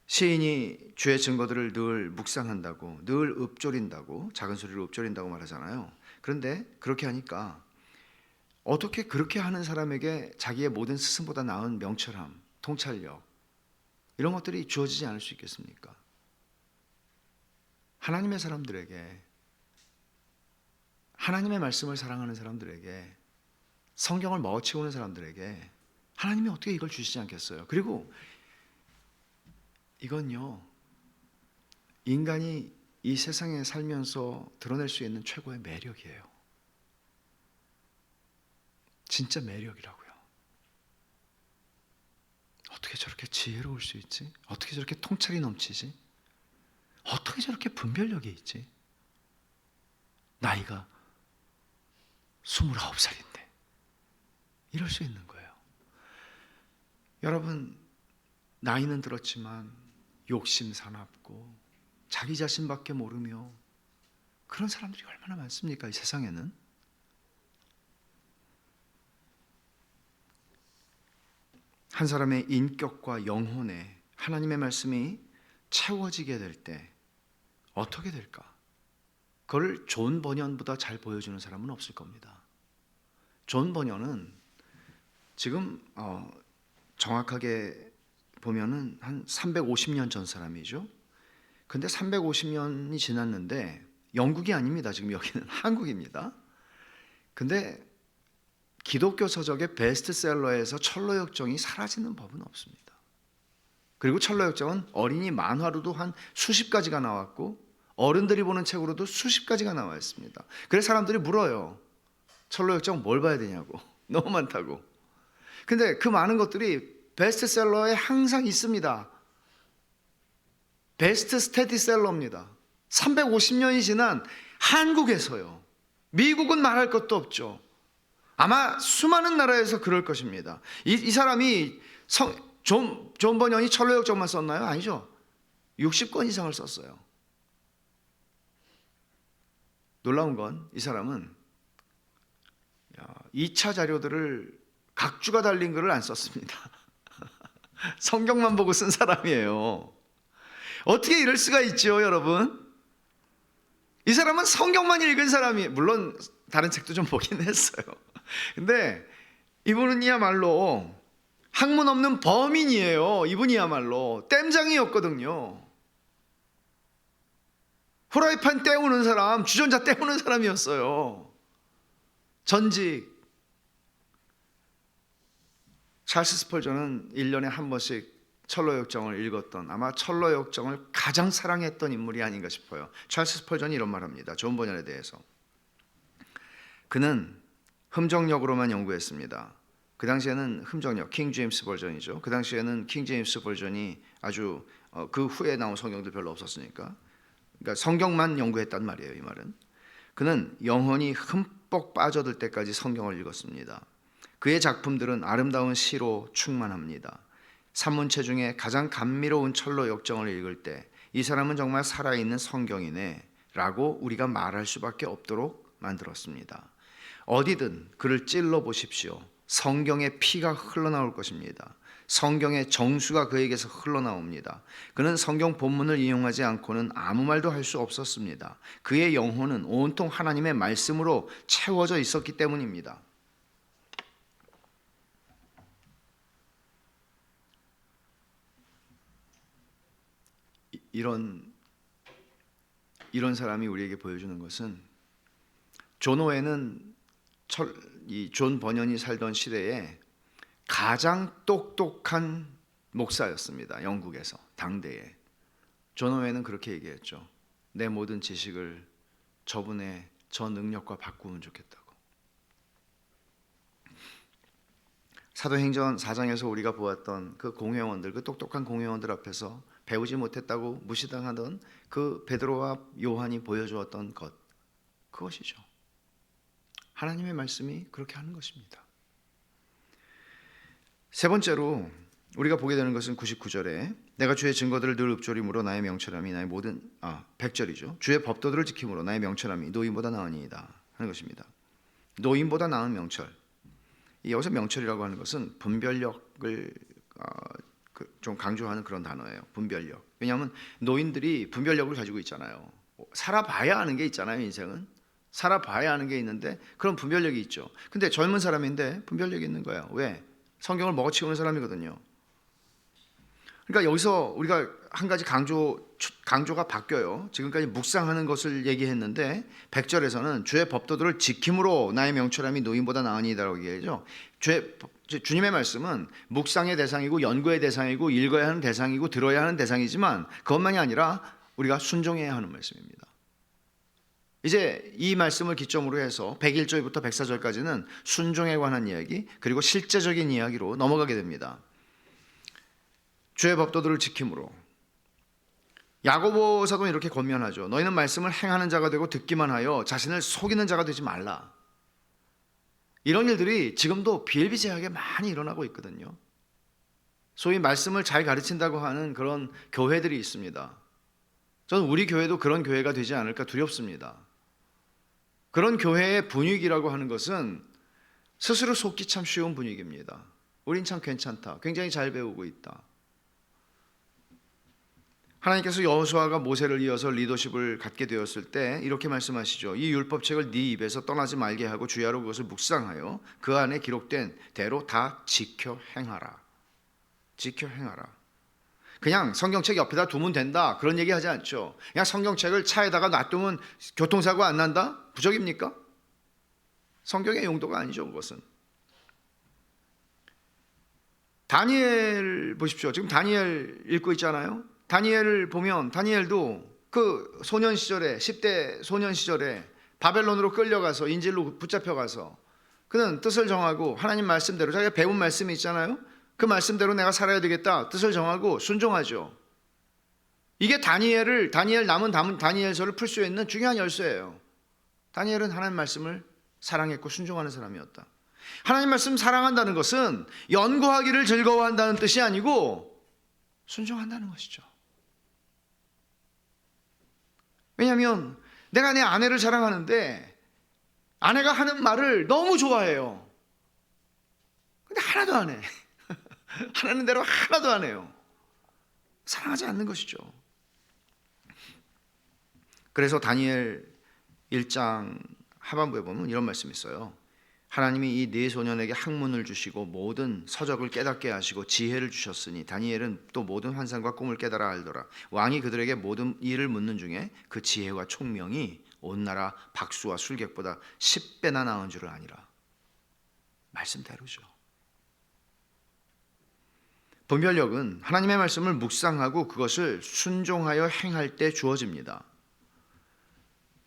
시인이 주의 증거들을 늘 묵상한다고, 늘 읊조린다고, 작은 소리로 읊조린다고 말하잖아요. 그런데 그렇게 하니까 어떻게 그렇게 하는 사람에게 자기의 모든 스승보다 나은 명철함, 통찰력 이런 것들이 주어지지 않을 수 있겠습니까? 하나님의 사람들에게, 하나님의 말씀을 사랑하는 사람들에게, 성경을 먹어치우는 사람들에게 하나님이 어떻게 이걸 주시지 않겠어요? 그리고 이건요, 인간이 이 세상에 살면서 드러낼 수 있는 최고의 매력이에요. 진짜 매력이라고요. 어떻게 저렇게 지혜로울 수 있지? 어떻게 저렇게 통찰이 넘치지? 어떻게 저렇게 분별력이 있지? 나이가 29살인데 이럴 수 있는 거예요. 여러분, 나이는 들었지만 욕심 사납고 자기 자신밖에 모르며 그런 사람들이 얼마나 많습니까? 이 세상에는. 한 사람의 인격과 영혼에 하나님의 말씀이 채워지게 될 때 어떻게 될까? 그걸 존 버년보다 잘 보여주는 사람은 없을 겁니다. 존 버년은 지금 정확하게 보면은 한 350년 전 사람이죠. 근데 350년이 지났는데 영국이 아닙니다. 지금 여기는 한국입니다. 근데 기독교 서적의 베스트셀러에서 철로역정이 사라지는 법은 없습니다. 그리고 철로역정은 어린이 만화로도 한 수십 가지가 나왔고 어른들이 보는 책으로도 수십 가지가 나와 있습니다. 그래서 사람들이 물어요. 철로역정 뭘 봐야 되냐고. 너무 많다고. 근데 그 많은 것들이 베스트셀러에 항상 있습니다. 베스트 스테디셀러입니다. 350년이 지난 한국에서요. 미국은 말할 것도 없죠. 아마 수많은 나라에서 그럴 것입니다. 이 사람이 존 버년이 철로역정만 썼나요? 아니죠. 60권 이상을 썼어요. 놀라운 건 이 사람은 2차 자료들을 각주가 달린 글을 안 썼습니다. 성경만 보고 쓴 사람이에요. 어떻게 이럴 수가 있죠, 여러분? 이 사람은 성경만 읽은 사람이, 물론 다른 책도 좀 보긴 했어요. 근데 이분은이야말로 학문 없는 범인이에요. 이분이야말로 땜장이었거든요. 후라이팬 때우는 사람, 주전자 때우는 사람이었어요. 전직. 찰스 스펄전은 1년에 한 번씩 철로역정을 읽었던, 아마 철로역정을 가장 사랑했던 인물이 아닌가 싶어요. 찰스 스펄전이 이런 말합니다. 존 버년에 대해서. 그는 흠정역으로만 연구했습니다. 그 당시에는 흠정역, 킹 제임스 버전이죠. 그 당시에는 킹 제임스 버전이 아주 그 후에 나온 성경들 별로 없었으니까, 그러니까 성경만 연구했단 말이에요. 이 말은. 그는 영혼이 흠뻑 빠져들 때까지 성경을 읽었습니다. 그의 작품들은 아름다운 시로 충만합니다. 산문체 중에 가장 감미로운 철로 역정을 읽을 때 이 사람은 정말 살아있는 성경이네 라고 우리가 말할 수밖에 없도록 만들었습니다. 어디든 그를 찔러 보십시오. 성경의 피가 흘러나올 것입니다. 성경의 정수가 그에게서 흘러나옵니다. 그는 성경 본문을 인용하지 않고는 아무 말도 할 수 없었습니다. 그의 영혼은 온통 하나님의 말씀으로 채워져 있었기 때문입니다. 이런 사람이 우리에게 보여주는 것은 존 오웬은 이 존 버년이 살던 시대에 가장 똑똑한 목사였습니다. 영국에서 당대에. 존 오웬은 그렇게 얘기했죠. 내 모든 지식을 저분의 저 능력과 바꾸면 좋겠다고. 사도행전 4장에서 우리가 보았던 그 공회원들, 그 똑똑한 공회원들 앞에서 배우지 못했다고 무시당하던 그 베드로와 요한이 보여주었던 것, 그것이죠. 하나님의 말씀이 그렇게 하는 것입니다. 세 번째로 우리가 보게 되는 것은 99절에 내가 주의 증거들을 늘 읊조림으로 나의 명철함이 나의 모든 100절이죠. 주의 법도들을 지킴으로 나의 명철함이 노인보다 나으니이다 하는 것입니다. 노인보다 나은 명철. 여기서 명철이라고 하는 것은 분별력을 좀 강조하는 그런 단어예요. 분별력. 왜냐하면 노인들이 분별력을 가지고 있잖아요. 살아봐야 하는 게 있잖아요. 인생은 살아봐야 하는 게 있는데 그런 분별력이 있죠. 근데 젊은 사람인데 분별력이 있는 거예요. 왜? 성경을 먹어치우는 사람이거든요. 그러니까 여기서 우리가 한 가지 강조가 바뀌어요. 지금까지 묵상하는 것을 얘기했는데 100절에서는 주의 법도들을 지킴으로 나의 명철함이 노인보다 나으니이다라고 얘기하죠. 주님의 말씀은 묵상의 대상이고 연구의 대상이고 읽어야 하는 대상이고 들어야 하는 대상이지만 그것만이 아니라 우리가 순종해야 하는 말씀입니다. 이제 이 말씀을 기점으로 해서 101절부터 104절까지는 순종에 관한 이야기 그리고 실제적인 이야기로 넘어가게 됩니다. 주의 법도들을 지킴으로. 야고보서도 이렇게 권면하죠. 너희는 말씀을 행하는 자가 되고 듣기만 하여 자신을 속이는 자가 되지 말라. 이런 일들이 지금도 비일비재하게 많이 일어나고 있거든요. 소위 말씀을 잘 가르친다고 하는 그런 교회들이 있습니다. 저는 우리 교회도 그런 교회가 되지 않을까 두렵습니다. 그런 교회의 분위기라고 하는 것은 스스로 속기 참 쉬운 분위기입니다. 우린 참 괜찮다. 굉장히 잘 배우고 있다. 하나님께서 여호수아가 모세를 이어서 리더십을 갖게 되었을 때 이렇게 말씀하시죠. 이 율법책을 네 입에서 떠나지 말게 하고 주야로 그것을 묵상하여 그 안에 기록된 대로 다 지켜 행하라. 지켜 행하라. 그냥 성경책 옆에다 두면 된다 그런 얘기 하지 않죠. 그냥 성경책을 차에다가 놔두면 교통사고 안 난다? 부적입니까? 성경의 용도가 아니죠. 그것은. 다니엘 보십시오. 지금 다니엘 읽고 있잖아요. 다니엘을 보면 다니엘도 그 소년 시절에 10대 소년 시절에 바벨론으로 끌려가서 인질로 붙잡혀가서 그는 뜻을 정하고 하나님 말씀대로 자기가 배운 말씀이 있잖아요. 그 말씀대로 내가 살아야 되겠다 뜻을 정하고 순종하죠. 이게 다니엘 남은 다니엘서를 풀 수 있는 중요한 열쇠예요. 다니엘은 하나님 말씀을 사랑했고 순종하는 사람이었다. 하나님 말씀 사랑한다는 것은 연구하기를 즐거워한다는 뜻이 아니고 순종한다는 것이죠. 왜냐하면 내가 내 아내를 사랑하는데 아내가 하는 말을 너무 좋아해요. 근데 하나도 안 해. 하라는 대로 하나도 안 해요. 사랑하지 않는 것이죠. 그래서 다니엘 1장 하반부에 보면 이런 말씀이 있어요. 하나님이 이 네 소년에게 학문을 주시고 모든 서적을 깨닫게 하시고 지혜를 주셨으니 다니엘은 또 모든 환상과 꿈을 깨달아 알더라. 왕이 그들에게 모든 일을 묻는 중에 그 지혜와 총명이 온 나라 박수와 술객보다 10배나 나은 줄을 아니라. 말씀대로죠. 분별력은 하나님의 말씀을 묵상하고 그것을 순종하여 행할 때 주어집니다.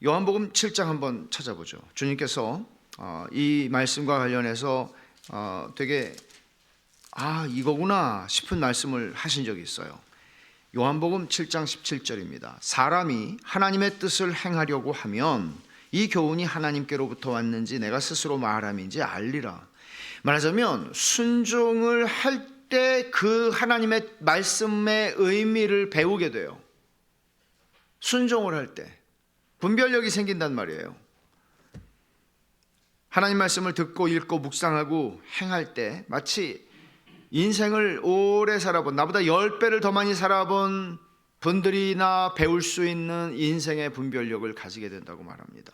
요한복음 7장 한번 찾아보죠. 주님께서 이 말씀과 관련해서 되게 이거구나 싶은 말씀을 하신 적이 있어요. 요한복음 7장 17절입니다. 사람이 하나님의 뜻을 행하려고 하면 이 교훈이 하나님께로부터 왔는지 내가 스스로 말함인지 알리라. 말하자면 순종을 할 때 그 하나님의 말씀의 의미를 배우게 돼요. 순종을 할 때 분별력이 생긴단 말이에요. 하나님 말씀을 듣고 읽고 묵상하고 행할 때 마치 인생을 오래 살아본 나보다 10배를 더 많이 살아본 분들이나 배울 수 있는 인생의 분별력을 가지게 된다고 말합니다.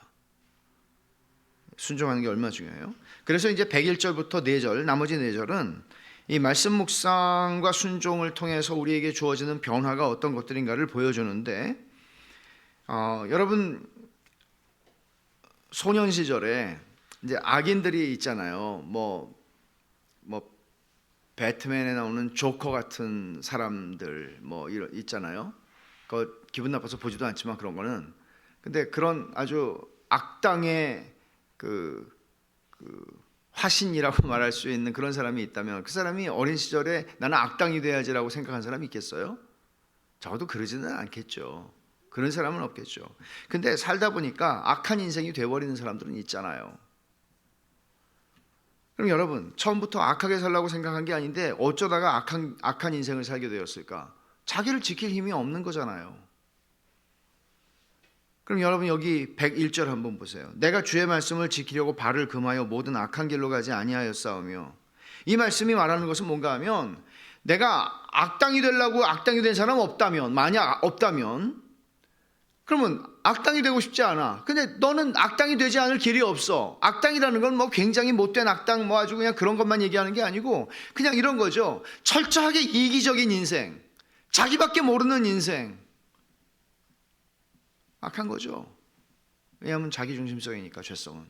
순종하는 게 얼마나 중요해요. 그래서 이제 101절부터 4절 나머지 4절은 이 말씀 묵상과 순종을 통해서 우리에게 주어지는 변화가 어떤 것들인가를 보여주는데, 여러분 소년 시절에 이제 악인들이 있잖아요. 뭐 배트맨에 나오는 조커 같은 사람들 뭐 이런 있잖아요. 그 기분 나빠서 보지도 않지만 그런 거는, 근데 그런 아주 악당의 그 화신이라고 말할 수 있는 그런 사람이 있다면 그 사람이 어린 시절에 나는 악당이 돼야지라고 생각한 사람이 있겠어요? 적어도 그러지는 않겠죠. 그런 사람은 없겠죠. 근데 살다 보니까 악한 인생이 돼버리는 사람들은 있잖아요. 그럼 여러분, 처음부터 악하게 살라고 생각한 게 아닌데 어쩌다가 악한 인생을 살게 되었을까? 자기를 지킬 힘이 없는 거잖아요. 그럼 여러분 여기 101절 한번 보세요. 내가 주의 말씀을 지키려고 발을 금하여 모든 악한 길로 가지 아니하였사오며, 이 말씀이 말하는 것은 뭔가 하면, 내가 악당이 되려고 악당이 된 사람 없다면, 만약 없다면, 그러면 악당이 되고 싶지 않아. 근데 너는 악당이 되지 않을 길이 없어. 악당이라는 건 뭐 굉장히 못된 악당 뭐 아주 그냥 그런 것만 얘기하는 게 아니고 그냥 이런 거죠. 철저하게 이기적인 인생, 자기밖에 모르는 인생, 악한 거죠. 왜냐하면 자기중심성이니까. 죄성은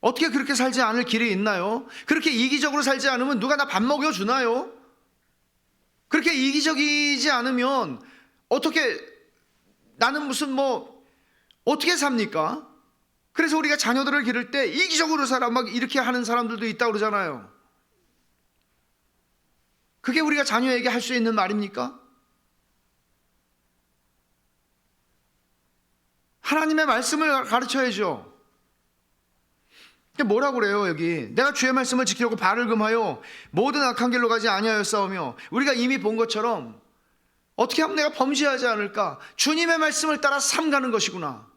어떻게 그렇게 살지 않을 길이 있나요? 그렇게 이기적으로 살지 않으면 누가 나 밥 먹여주나요? 그렇게 이기적이지 않으면 어떻게, 나는 무슨 뭐 어떻게 삽니까? 그래서 우리가 자녀들을 기를 때 이기적으로 살아 막 이렇게 하는 사람들도 있다고 그러잖아요. 그게 우리가 자녀에게 할 수 있는 말입니까? 하나님의 말씀을 가르쳐야죠. 뭐라고 그래요 여기? 내가 주의 말씀을 지키려고 발을 금하여 모든 악한 길로 가지 아니하였사오며, 우리가 이미 본 것처럼 어떻게 하면 내가 범죄하지 않을까? 주님의 말씀을 따라 삼가는 것이구나.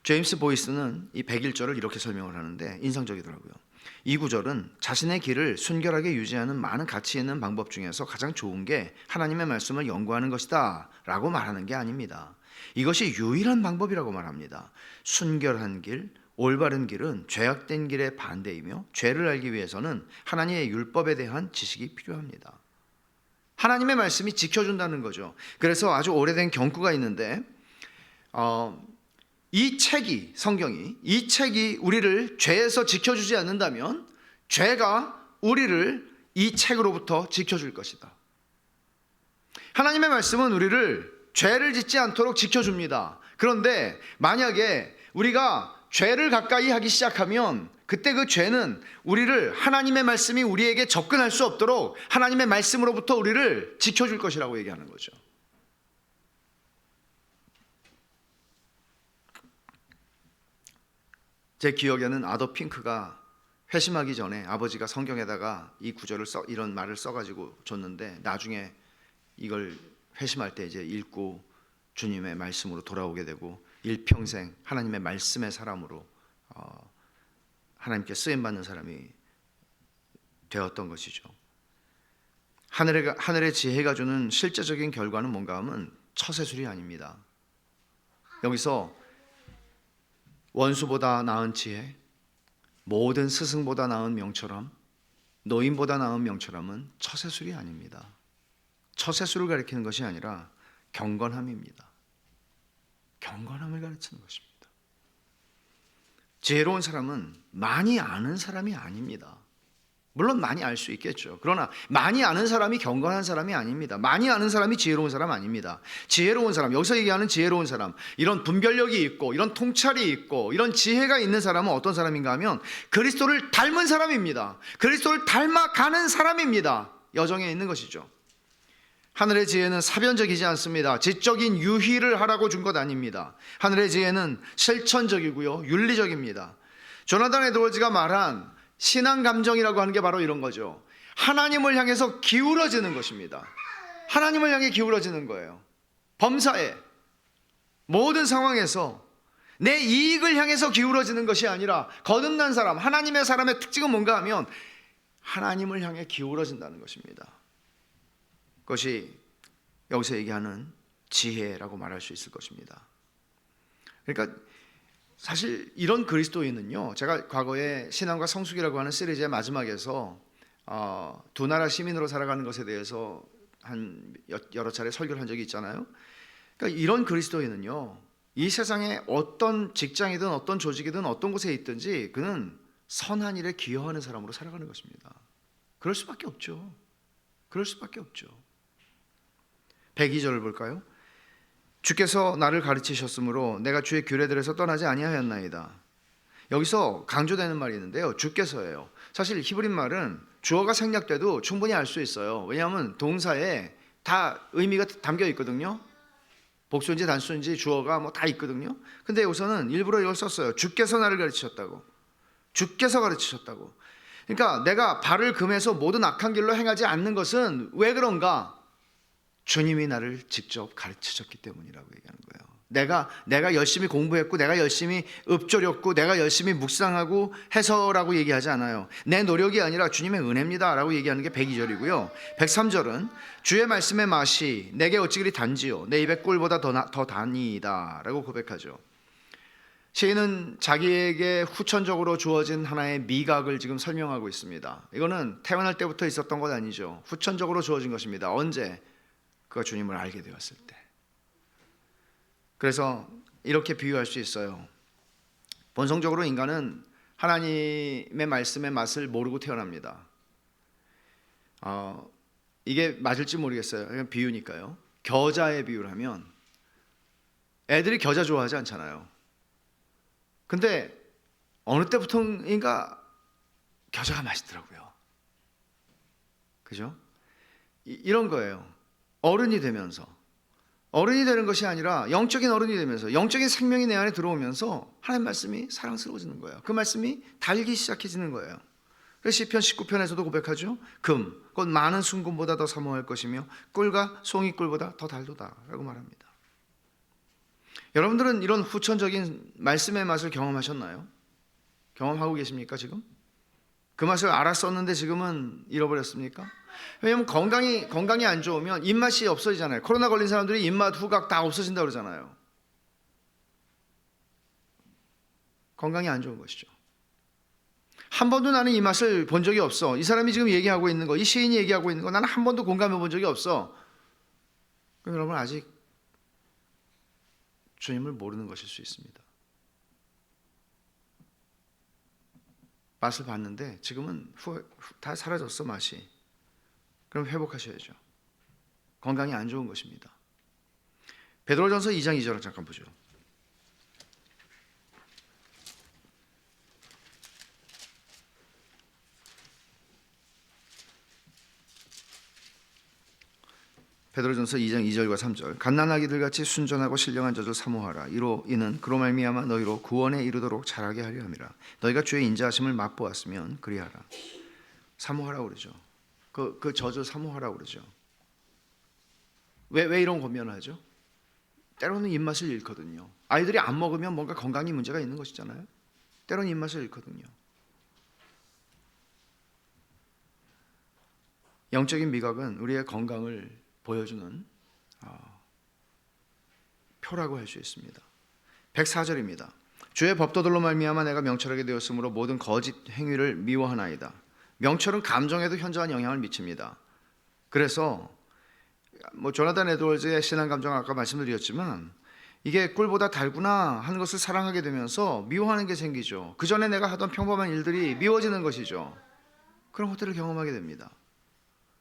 제임스 보이스는 이 101절을 이렇게 설명을 하는데 인상적이더라고요. 이 구절은 자신의 길을 순결하게 유지하는 많은 가치 있는 방법 중에서 가장 좋은 게 하나님의 말씀을 연구하는 것이다 라고 말하는 게 아닙니다. 이것이 유일한 방법이라고 말합니다. 순결한 길, 올바른 길은 죄악된 길의 반대이며, 죄를 알기 위해서는 하나님의 율법에 대한 지식이 필요합니다. 하나님의 말씀이 지켜준다는 거죠. 그래서 아주 오래된 경구가 있는데, 이 책이, 성경이, 이 책이 우리를 죄에서 지켜주지 않는다면 죄가 우리를 이 책으로부터 지켜줄 것이다. 하나님의 말씀은 우리를 죄를 짓지 않도록 지켜줍니다. 그런데 만약에 우리가 죄를 가까이 하기 시작하면 그때 그 죄는 우리를, 하나님의 말씀이 우리에게 접근할 수 없도록 하나님의 말씀으로부터 우리를 지켜줄 것이라고 얘기하는 거죠. 제 기억에는 아더 핑크가 회심하기 전에 아버지가 성경에다가 이 구절을 이런 말을 써가지고 줬는데, 나중에 이걸 회심할 때 이제 읽고 주님의 말씀으로 돌아오게 되고 일평생 하나님의 말씀의 사람으로 하나님께 쓰임받는 사람이 되었던 것이죠. 하늘의 지혜가 주는 실제적인 결과는 뭔가 하면 처세술이 아닙니다. 여기서 원수보다 나은 지혜, 모든 스승보다 나은 명철함, 노인보다 나은 명철함은 처세술이 아닙니다. 처세술을 가리키는 것이 아니라 경건함입니다. 경건함을 가르치는 것입니다. 지혜로운 사람은 많이 아는 사람이 아닙니다. 물론 많이 알 수 있겠죠. 그러나 많이 아는 사람이 경건한 사람이 아닙니다. 많이 아는 사람이 지혜로운 사람 아닙니다. 지혜로운 사람, 여기서 얘기하는 지혜로운 사람, 이런 분별력이 있고 이런 통찰이 있고 이런 지혜가 있는 사람은 어떤 사람인가 하면 그리스도를 닮은 사람입니다. 그리스도를 닮아가는 사람입니다. 여정에 있는 것이죠. 하늘의 지혜는 사변적이지 않습니다. 지적인 유희를 하라고 준 것 아닙니다. 하늘의 지혜는 실천적이고요, 윤리적입니다. 조나단 에드워즈가 말한 신앙 감정이라고 하는 게 바로 이런 거죠. 하나님을 향해서 기울어지는 것입니다. 하나님을 향해 기울어지는 거예요. 범사에, 모든 상황에서 내 이익을 향해서 기울어지는 것이 아니라, 거듭난 사람, 하나님의 사람의 특징은 뭔가 하면 하나님을 향해 기울어진다는 것입니다. 그것이 여기서 얘기하는 지혜라고 말할 수 있을 것입니다. 그러니까 사실 이런 그리스도인은요, 제가 과거에 신앙과 성숙이라고 하는 시리즈의 마지막에서 두 나라 시민으로 살아가는 것에 대해서 한 여러 차례 설교를 한 적이 있잖아요. 그러니까 이런 그리스도인은요, 이 세상에 어떤 직장이든 어떤 조직이든 어떤 곳에 있든지 그는 선한 일에 기여하는 사람으로 살아가는 것입니다. 그럴 수밖에 없죠. 그럴 수밖에 없죠. 102절을 볼까요? 주께서 나를 가르치셨으므로 내가 주의 규례들에서 떠나지 아니하였나이다. 여기서 강조되는 말이 있는데요, 주께서예요. 사실 히브리 말은 주어가 생략돼도 충분히 알 수 있어요. 왜냐하면 동사에 다 의미가 담겨 있거든요. 복수인지 단수인지 주어가 뭐 다 있거든요. 근데 여기서는 일부러 이걸 썼어요. 주께서 나를 가르치셨다고. 주께서 가르치셨다고. 그러니까 내가 발을 금해서 모든 악한 길로 행하지 않는 것은 왜 그런가? 주님이 나를 직접 가르치셨기 때문이라고 얘기하는 거예요. 내가 열심히 공부했고, 내가 열심히 읊조렸고, 내가 열심히 묵상하고 해서라고 얘기하지 않아요. 내 노력이 아니라 주님의 은혜입니다라고 얘기하는 게 102절이고요. 103절은 주의 말씀의 맛이 내게 어찌 그리 단지요, 내 입의 꿀보다 더 단이다라고 고백하죠. 시인은 자기에게 후천적으로 주어진 하나의 미각을 지금 설명하고 있습니다. 이거는 태어날 때부터 있었던 것 아니죠. 후천적으로 주어진 것입니다. 언제? 그가 주님을 알게 되었을 때. 그래서 이렇게 비유할 수 있어요. 본성적으로 인간은 하나님의 말씀의 맛을 모르고 태어납니다. 이게 맞을지 모르겠어요. 그냥 비유니까요. 겨자의 비유를 하면 애들이 겨자 좋아하지 않잖아요. 근데 어느 때부터인가 겨자가 맛있더라고요. 그죠? 이런 거예요. 어른이 되면서, 어른이 되는 것이 아니라 영적인 어른이 되면서, 영적인 생명이 내 안에 들어오면서 하나님 말씀이 사랑스러워지는 거예요. 그 말씀이 달기 시작해지는 거예요. 그래서 시편 19편에서도 고백하죠. 금, 곧 많은 순금보다 더 사모할 것이며 꿀과 송이꿀보다 더 달도다 라고 말합니다. 여러분들은 이런 후천적인 말씀의 맛을 경험하셨나요? 경험하고 계십니까 지금? 그 맛을 알았었는데 지금은 잃어버렸습니까? 왜냐하면 건강이 안 좋으면 입맛이 없어지잖아요. 코로나 걸린 사람들이 입맛 후각 다 없어진다고 그러잖아요. 건강이 안 좋은 것이죠. 한 번도 나는 이 맛을 본 적이 없어. 이 사람이 지금 얘기하고 있는 거, 이 시인이 얘기하고 있는 거 나는 한 번도 공감해 본 적이 없어. 그럼 여러분 아직 주님을 모르는 것일 수 있습니다. 맛을 봤는데 지금은 다 사라졌어 맛이. 그럼 회복하셔야죠. 건강이 안 좋은 것입니다. 베드로전서 2장 2절을 잠깐 보죠. 베드로전서 2장 2절과 3절. 갓난아기들 같이 순전하고 신령한 젖을 사모하라. 이는 그로 말미암아 너희로 구원에 이르도록 자라게 하려 함이라. 너희가 주의 인자하심을 맛보았으면 그리하라. 사모하라고 그러죠. 그 젖을 사모하라고 그러죠. 왜 이런 권면을 하죠? 때로는 입맛을 잃거든요. 아이들이 안 먹으면 뭔가 건강에 문제가 있는 것이잖아요. 때로는 입맛을 잃거든요. 영적인 미각은 우리의 건강을 보여주는 표라고 할 수 있습니다. 104절입니다. 주의 법도들로 말미암아 내가 명철하게 되었으므로 모든 거짓 행위를 미워하나이다. 명철은 감정에도 현저한 영향을 미칩니다. 그래서 조나단 에드워즈의 신앙 감정 아까 말씀드렸지만 이게 꿀보다 달구나 하는 것을 사랑하게 되면서 미워하는 게 생기죠. 그 전에 내가 하던 평범한 일들이 미워지는 것이죠. 그런 것들을 경험하게 됩니다.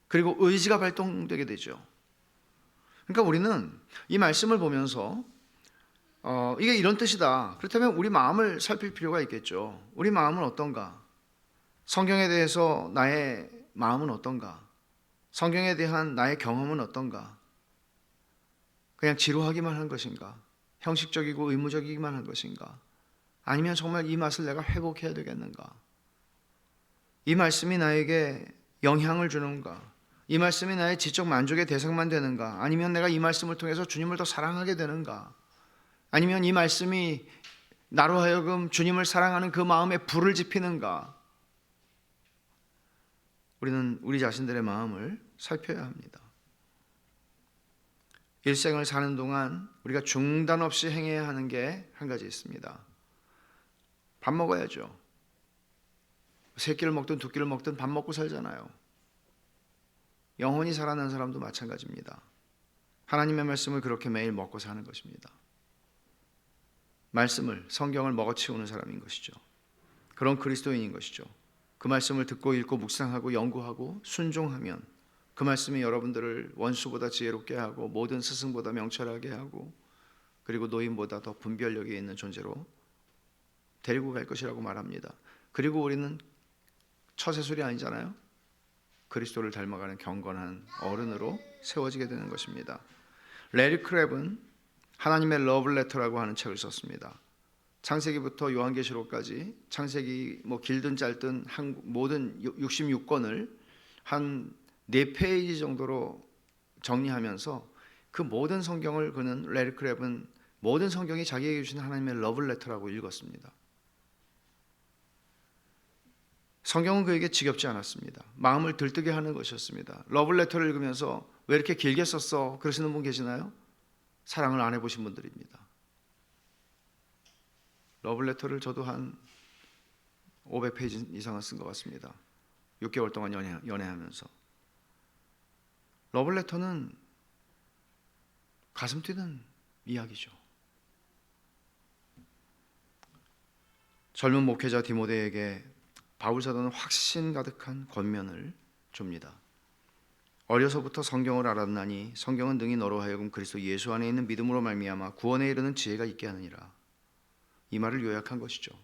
그리고 의지가 발동되게 되죠. 그러니까 우리는 이 말씀을 보면서 이게 이런 뜻이다. 그렇다면 우리 마음을 살필 필요가 있겠죠. 우리 마음은 어떤가? 성경에 대해서 나의 마음은 어떤가? 성경에 대한 나의 경험은 어떤가? 그냥 지루하기만 한 것인가? 형식적이고 의무적이기만 한 것인가? 아니면 정말 이 맛을 내가 회복해야 되겠는가? 이 말씀이 나에게 영향을 주는가? 이 말씀이 나의 지적 만족의 대상만 되는가? 아니면 내가 이 말씀을 통해서 주님을 더 사랑하게 되는가? 아니면 이 말씀이 나로 하여금 주님을 사랑하는 그 마음에 불을 지피는가? 우리는 우리 자신들의 마음을 살펴야 합니다. 일생을 사는 동안 우리가 중단 없이 행해야 하는 게 한 가지 있습니다. 밥 먹어야죠. 세 끼를 먹든 두 끼를 먹든 밥 먹고 살잖아요. 영혼이 살아난 사람도 마찬가지입니다. 하나님의 말씀을 그렇게 매일 먹고 사는 것입니다. 말씀을, 성경을 먹어치우는 사람인 것이죠. 그런 그리스도인인 것이죠. 그 말씀을 듣고 읽고 묵상하고 연구하고 순종하면 그 말씀이 여러분들을 원수보다 지혜롭게 하고 모든 스승보다 명철하게 하고 그리고 노인보다 더 분별력이 있는 존재로 데리고 갈 것이라고 말합니다. 그리고 우리는 처세술이 아니잖아요. 그리스도를 닮아가는 경건한 어른으로 세워지게 되는 것입니다. 레리 크랩은 하나님의 러브레터라고 하는 책을 썼습니다. 창세기부터 요한계시록까지 창세기 길든 짧든 모든 66권을 한 4페이지 정도로 정리하면서 그 모든 성경을 레리 크랩은 모든 성경이 자기에게 주신 하나님의 러브레터라고 읽었습니다. 성경은 그에게 지겹지 않았습니다. 마음을 들뜨게 하는 것이었습니다. 러브레터를 읽으면서 왜 이렇게 길게 썼어? 그러시는 분 계시나요? 사랑을 안 해보신 분들입니다. 러브레터를 저도 한 500페이지 이상은 쓴 것 같습니다. 6개월 동안 연애하면서. 러브레터는 가슴 뛰는 이야기죠. 젊은 목회자 디모데에게 바울 사도는 확신 가득한 권면을 줍니다. 어려서부터 성경을 알았나니 성경은 능히 너로 하여금 그리스도 예수 안에 있는 믿음으로 말미암아 구원에 이르는 지혜가 있게 하느니라. 이 말을 요약한 것이죠.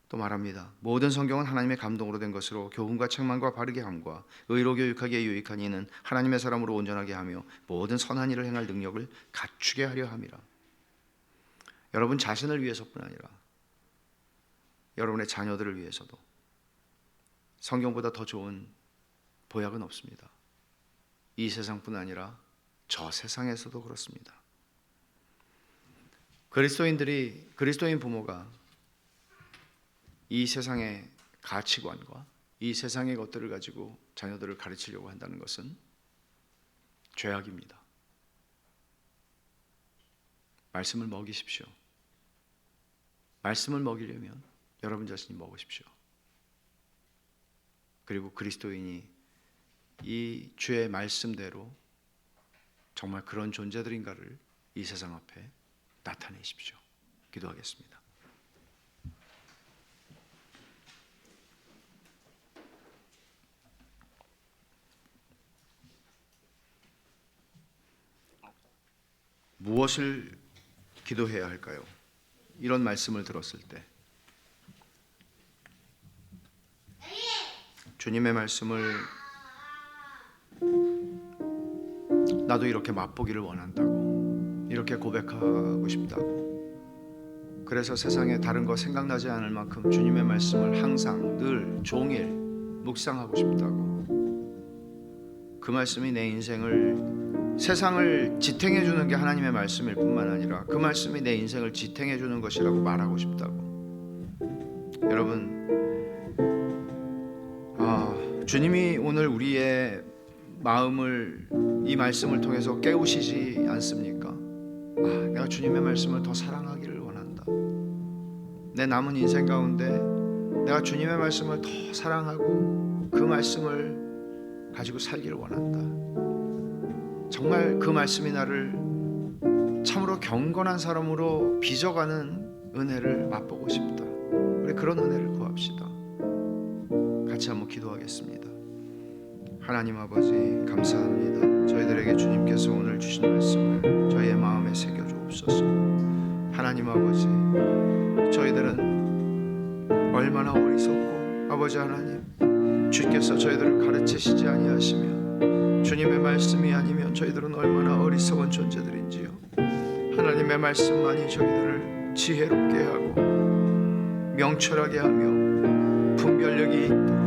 또 말합니다. 모든 성경은 하나님의 감동으로 된 것으로 교훈과 책망과 바르게 함과 의로 교육하기에 유익한 이는 하나님의 사람으로 온전하게 하며 모든 선한 일을 행할 능력을 갖추게 하려 함이라. 여러분 자신을 위해서뿐 아니라 여러분의 자녀들을 위해서도 성경보다 더 좋은 보약은 없습니다. 이 세상뿐 아니라 저 세상에서도 그렇습니다. 그리스도인 부모가 이 세상의 가치관과 이 세상의 것들을 가지고 자녀들을 가르치려고 한다는 것은 죄악입니다. 말씀을 먹이십시오. 말씀을 먹이려면 여러분 자신이 먹으십시오. 그리고 그리스도인이 이 주의 말씀대로 정말 그런 존재들인가를 이 세상 앞에 나타내십시오. 기도하겠습니다. 무엇을 기도해야 할까요? 이런 말씀을 들었을 때 주님의 말씀을 나도 이렇게 맛보기를 원한다고, 이렇게 고백하고 싶다고, 그래서 세상에 다른 거 생각나지 않을 만큼 주님의 말씀을 항상 늘 종일 묵상하고 싶다고, 그 말씀이 내 인생을, 세상을 지탱해 주는 게 하나님의 말씀일 뿐만 아니라 그 말씀이 내 인생을 지탱해 주는 것이라고 말하고 싶다고. 여러분, 주님이 오늘 우리의 마음을 이 말씀을 통해서 깨우시지 않습니까? 내가 주님의 말씀을 더 사랑하기를 원한다. 내 남은 인생 가운데 내가 주님의 말씀을 더 사랑하고 그 말씀을 가지고 살기를 원한다. 정말 그 말씀이 나를 참으로 경건한 사람으로 빚어가는 은혜를 맛보고 싶다. 우리 그런 은혜를 구합시다. 같이 한번 기도하겠습니다. 하나님 아버지 감사합니다. 저희들에게 주님께서 오늘 주신 말씀을 저희의 마음에 새겨주옵소서. 하나님 아버지, 저희들은 얼마나 어리석고 아버지 하나님, 주께서 저희들을 가르치시지 아니하시며 주님의 말씀이 아니면 저희들은 얼마나 어리석은 존재들인지요. 하나님의 말씀만이 저희들을 지혜롭게 하고 명철하게 하며 분별력이 있도록,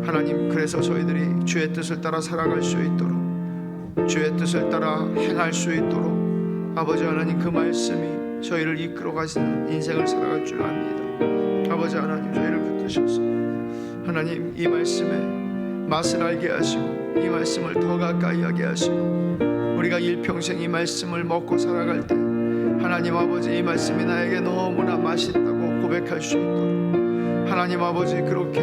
하나님, 그래서 저희들이 주의 뜻을 따라 살아갈 수 있도록, 주의 뜻을 따라 행할 수 있도록 아버지 하나님, 그 말씀이 저희를 이끌어 가시는 인생을 살아갈 줄 압니다. 아버지 하나님, 저희를 붙드셔서 하나님, 이 말씀의 맛을 알게 하시고 이 말씀을 더 가까이 하게 하시고, 우리가 일평생 이 말씀을 먹고 살아갈 때 하나님 아버지, 이 말씀이 나에게 너무나 맛있다고 고백할 수 있도록 하나님 아버지, 그렇게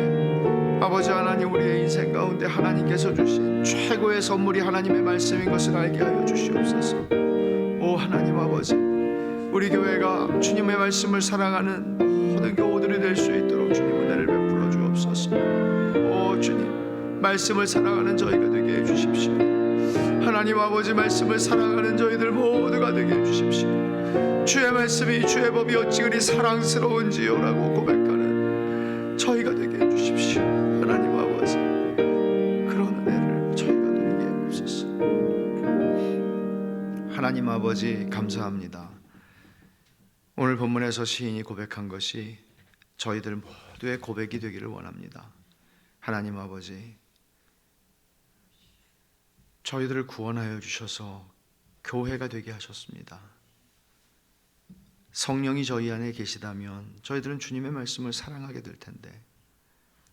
아버지 하나님, 우리의 인생 가운데 하나님께서 주신 최고의 선물이 하나님의 말씀인 것을 알게 하여 주시옵소서. 오 하나님 아버지, 우리 교회가 주님의 말씀을 사랑하는 모든 교우들이 될 수 있도록 주님 은혜를 베풀어 주옵소서. 오 주님, 말씀을 사랑하는 저희가 되게 해주십시오. 하나님 아버지, 말씀을 사랑하는 저희들 모두가 되게 해주십시오. 주의 말씀이, 주의 법이 어찌 그리 사랑스러운지요 라고 고백하는 저희가 되게 해주십시오. 하나님 아버지, 그런 은혜를 저희가 누리게 하옵소서. 하나님 아버지, 감사합니다. 오늘 본문에서 시인이 고백한 것이 저희들 모두의 고백이 되기를 원합니다. 하나님 아버지, 저희들을 구원하여 주셔서 교회가 되게 하셨습니다. 성령이 저희 안에 계시다면 저희들은 주님의 말씀을 사랑하게 될 텐데,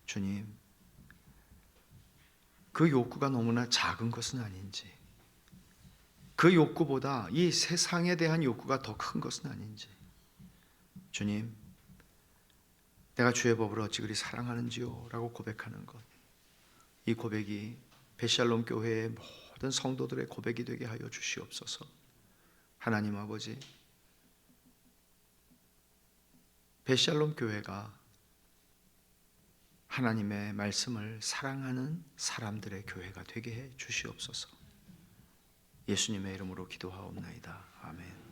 주님, 그 욕구가 너무나 작은 것은 아닌지, 그 욕구보다 이 세상에 대한 욕구가 더 큰 것은 아닌지, 주님, 내가 주의 법을 어찌 그리 사랑하는지요 라고 고백하는 것, 이 고백이 베샬롬 교회의 모든 성도들의 고백이 되게 하여 주시옵소서. 하나님 아버지, 베샬롬 교회가 하나님의 말씀을 사랑하는 사람들의 교회가 되게 해 주시옵소서. 예수님의 이름으로 기도하옵나이다. 아멘.